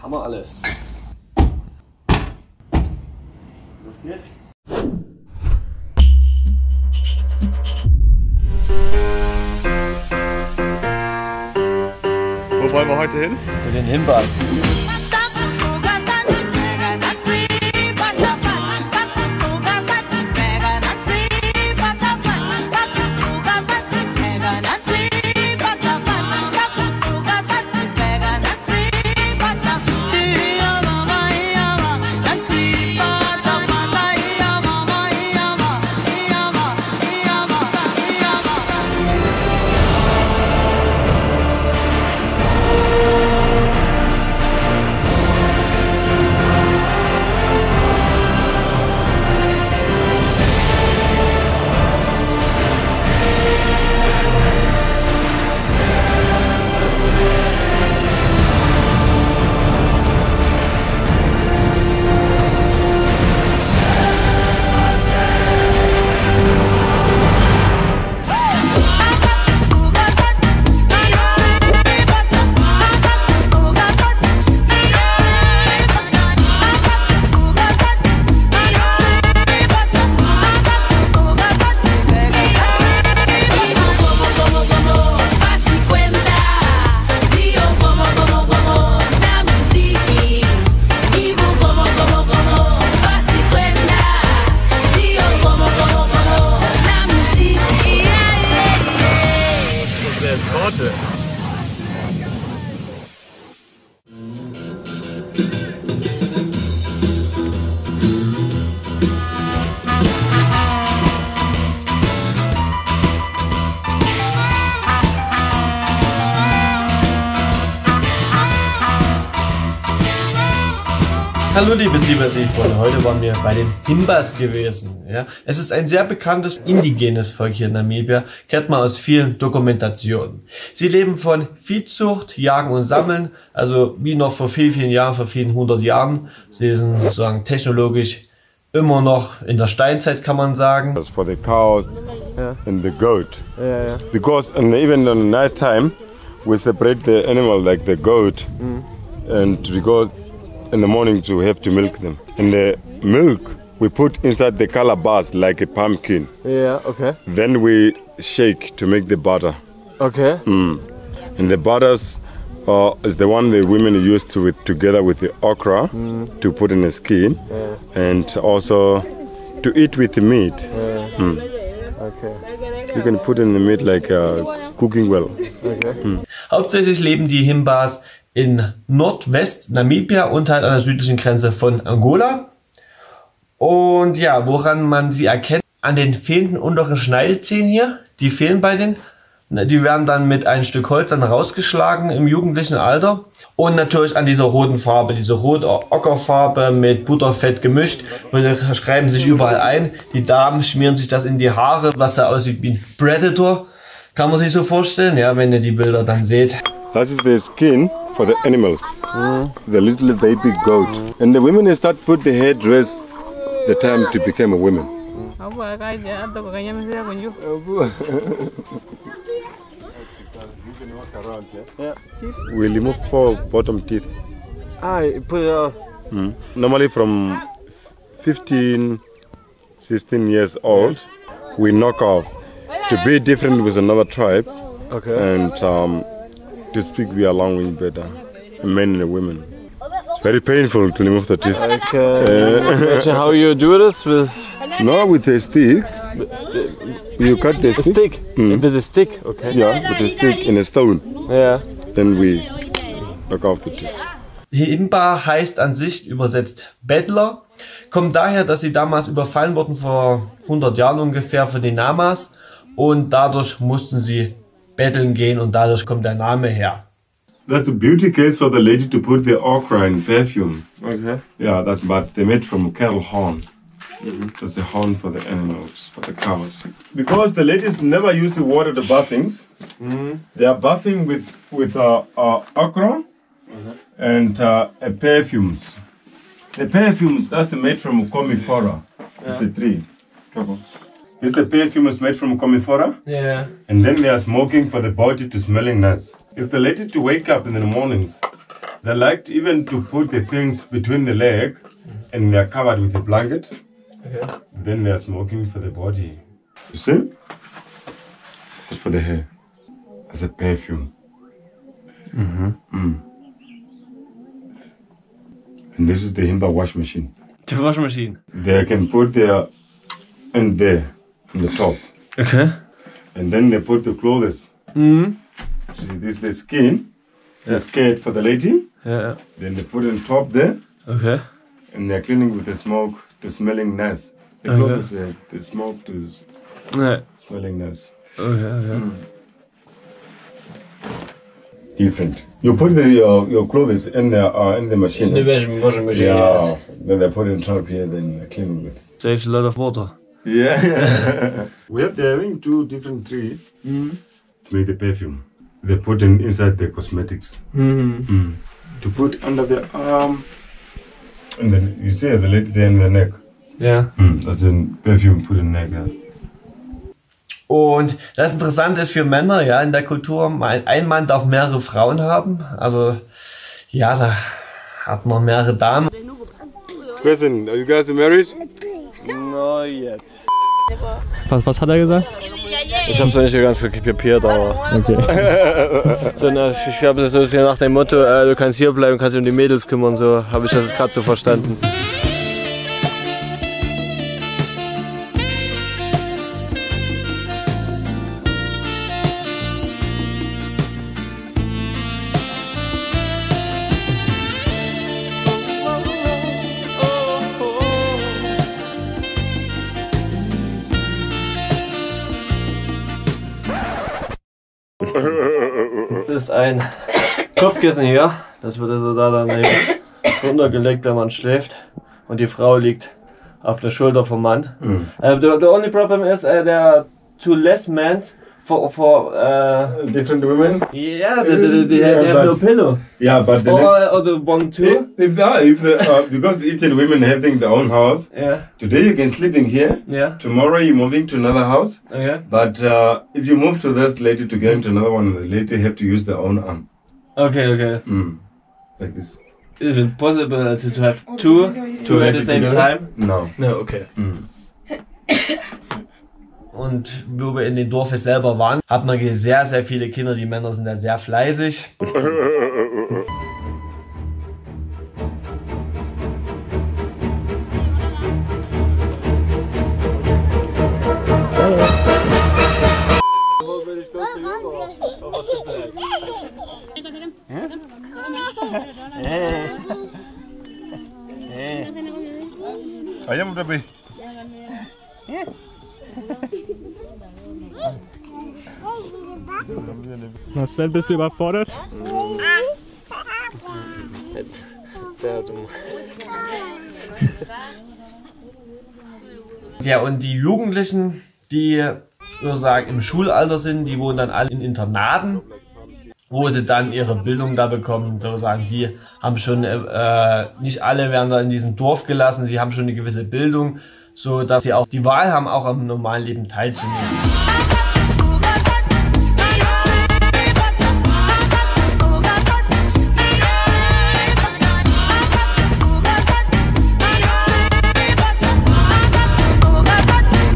Haben wir alles. Los geht's. Wo wollen wir heute hin? Für den Himbeeren. Hallo liebe Silbersee-Freunde, heute waren wir bei den Himbas gewesen. Ja, es ist ein sehr bekanntes indigenes Volk hier in Namibia, kennt man aus vielen Dokumentationen. Sie leben von Viehzucht, Jagen und Sammeln, also wie noch vor vielen, vielen Jahren, vor vielen 100 Jahren. Sie sind sozusagen technologisch immer noch in der Steinzeit, kann man sagen. That's for the cows and the goat. Because even on night time we separate the animal like the goat and because in the morning to have to milk them. And the milk we put inside the calabash like a pumpkin. Yeah, okay. Then we shake to make the butter. Okay. And the butters is the one the women use to together with the okra to put in the skin and also to eat with the meat. Okay. You can put in the meat like cooking well. Okay. Hauptsächlich leben die Himbas in Nordwest-Namibia und halt an der südlichen Grenze von Angola. Und ja, woran man sie erkennt, an den fehlenden unteren Schneidezähnen hier, die fehlen bei denen. Die werden dann mit einem Stück Holz dann rausgeschlagen im jugendlichen Alter. Und natürlich an dieser roten Farbe, diese rote Ockerfarbe mit Butterfett gemischt. Und da schreiben sich überall ein. Die Damen schmieren sich das in die Haare, was da aussieht wie ein Predator. Kann man sich so vorstellen, ja, wenn ihr die Bilder dann seht. That is the skin for the animals, the little baby goat. And the women start put the headdress the time to become a woman. We remove 4 bottom teeth. You put it Normally from 15, 16 years old, we knock off to be different with another tribe. Okay. And to speak we are language better, men and women. It's very painful to remove the teeth. Imagine how you do this with with a stick. You cut the a stick. With a stick, okay. Yeah, with a stick in a stone. Yeah. Then we knock off the teeth. Himba heißt an sich übersetzt Bettler, kommt daher, dass sie damals überfallen wurden vor 100 Jahren ungefähr von den Namas und dadurch mussten sie betteln gehen und dadurch kommt der Name her. That's the beauty case for the lady to put the okra in perfume. Okay. Yeah, but they made from cattle horn. That's the horn for the animals, for the cows. Because the ladies never use to water the bathings. They are bathing with okra and perfumes. The perfumes that's made from comifera. It's the tree. This the perfume is made from comifera. Yeah. And then they are smoking for the body to smelling nice. If the lady to wake up in the mornings, They liked even to put the things between the leg and they're covered with a blanket. Okay. Then they're smoking for the body. You see? It's for the hair. As a perfume. And this is the Himba wash machine. Die Waschmaschine. They can put their end there on the top. Okay. And then they put the clothes. See, this is the skin. The skirt for the lady. Ja. Then they put it on top there. Okay. And they're cleaning with the smoke to smelling nice. The Okay. clothes, the smoke to Nee. smelling nice. Okay. Different. You put your clothes in the machine. Waschmaschine. Yeah. Then they put it on top here. Then they clean with. Saves a lot of water. Yeah. We have they're having two different trees to make the perfume. They put inside the cosmetics to put under the arm, and then you see the lady there in the neck. Ja. That's a perfume put in the neck. Yeah. Und das Interessante ist für Männer, ja, in der Kultur, ein Mann darf mehrere Frauen haben. Also, ja, da hat man mehrere Damen. Question: Are you guys married? No yet. Was hat er gesagt? Ich hab's noch nicht ganz kapiert, aber okay. So, ich glaube, das ist ja nach dem Motto, du kannst hier bleiben, kannst dich um die Mädels kümmern, so habe ich das gerade so verstanden. Das ist ein Kopfkissen hier, das wird also da dann runtergelegt, wenn man schläft, und die Frau liegt auf der Schulter vom Mann. The only problem is there are two less men for Different women. yeah, they have no pillow. Yeah, but Or the one too. because each and women having their own house. Yeah, Today you can sleep in here. yeah, Tomorrow you're moving to another house. okay. But if you move to this lady to go into another one, the lady have to use their own arm. Okay. Like this. Is it possible to have two at the same time? No. No, okay. Und wo wir in dem Dorf selber waren, hat man sehr, sehr viele Kinder. Die Männer sind da sehr fleißig. Ayam berapa? Sven, bist du überfordert? Ja, und die Jugendlichen, die sozusagen im Schulalter sind, die wohnen dann alle in Internaten, wo sie dann ihre Bildung da bekommen. Sozusagen, die haben schon, nicht alle werden da in diesem Dorf gelassen, sie haben schon eine gewisse Bildung, so dass sie auch die Wahl haben, auch am normalen Leben teilzunehmen.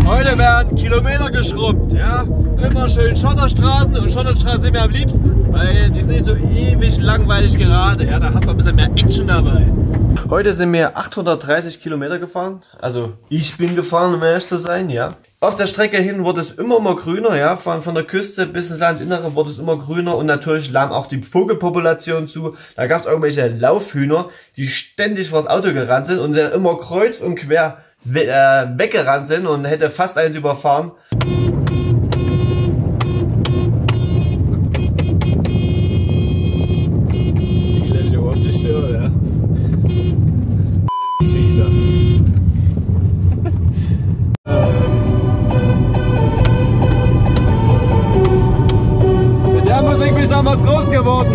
Heute werden Kilometer geschrubbt, ja. Immer schön Schotterstraßen, und Schotterstraßen sind mir am liebsten, weil die sind nicht so ewig langweilig gerade, ja. Da hat man ein bisschen mehr Action dabei. Heute sind wir 830 Kilometer gefahren, also ich bin gefahren, um ehrlich zu sein, ja. Auf der Strecke hin wurde es immer grüner, ja. Von der Küste bis ins Landesinnere wurde es immer grüner, und natürlich nahm auch die Vogelpopulation zu. Da gab es irgendwelche Laufhühner, die ständig vors Auto gerannt sind und sind immer kreuz und quer weggerannt sind und hätte fast eins überfahren. Ich lässt überhaupt nicht stören, ja. Zwichter. Mit der Musik bin ich damals groß geworden.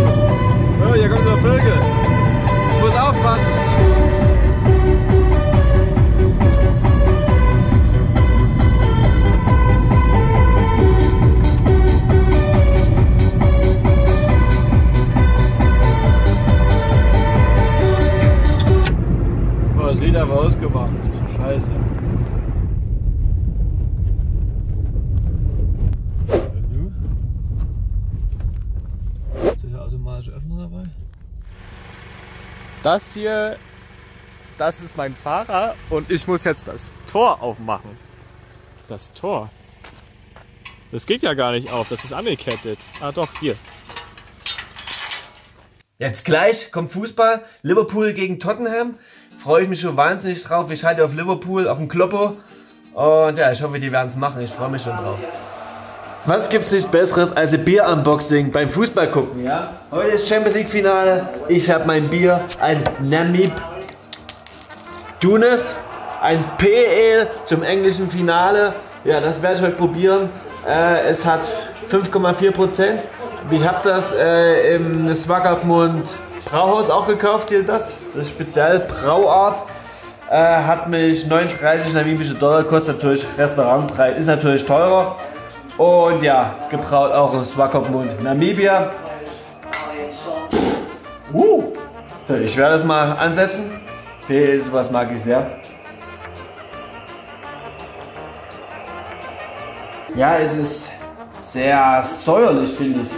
Oh, hier kommt der Vögel. Ich muss aufpassen. Garageöffner dabei. Das hier, das ist mein Fahrer und ich muss jetzt das Tor aufmachen. Das Tor. Das geht ja gar nicht auf, das ist angekettet. Ah doch, hier. Jetzt gleich kommt Fußball, Liverpool gegen Tottenham. Freue ich mich schon wahnsinnig drauf. Ich halte auf Liverpool, auf den Kloppo. Und ja, ich hoffe, die werden es machen. Ich freue mich schon drauf. Was gibt's nichts Besseres als ein Bier-Unboxing beim Fußball gucken, ja? Heute ist Champions League Finale. Ich habe mein Bier, ein Namib Dunes, ein PL zum englischen Finale. Ja, das werde ich heute probieren. Es hat 5,4%. Ich habe das im Swaggertmund Brauhaus auch gekauft, hier das ist speziell Brauart. Hat mich 39 namibische Dollar, kostet natürlich Restaurantpreis, ist natürlich teurer. Und ja, gebraut auch im Swakopmund Namibia. So, ich werde es mal ansetzen. PL, was mag ich sehr. Ja, es ist sehr säuerlich, finde ich.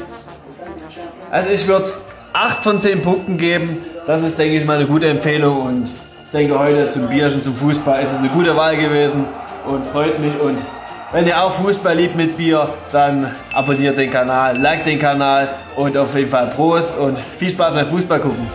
Also ich würde 8 von 10 Punkten geben. Das ist, denke ich, mal eine gute Empfehlung. Und ich denke, heute zum Bierchen, zum Fußball ist es eine gute Wahl gewesen. Und freut mich. Und wenn ihr auch Fußball liebt mit Bier, dann abonniert den Kanal, liked den Kanal. Und auf jeden Fall Prost und viel Spaß beim Fußball gucken.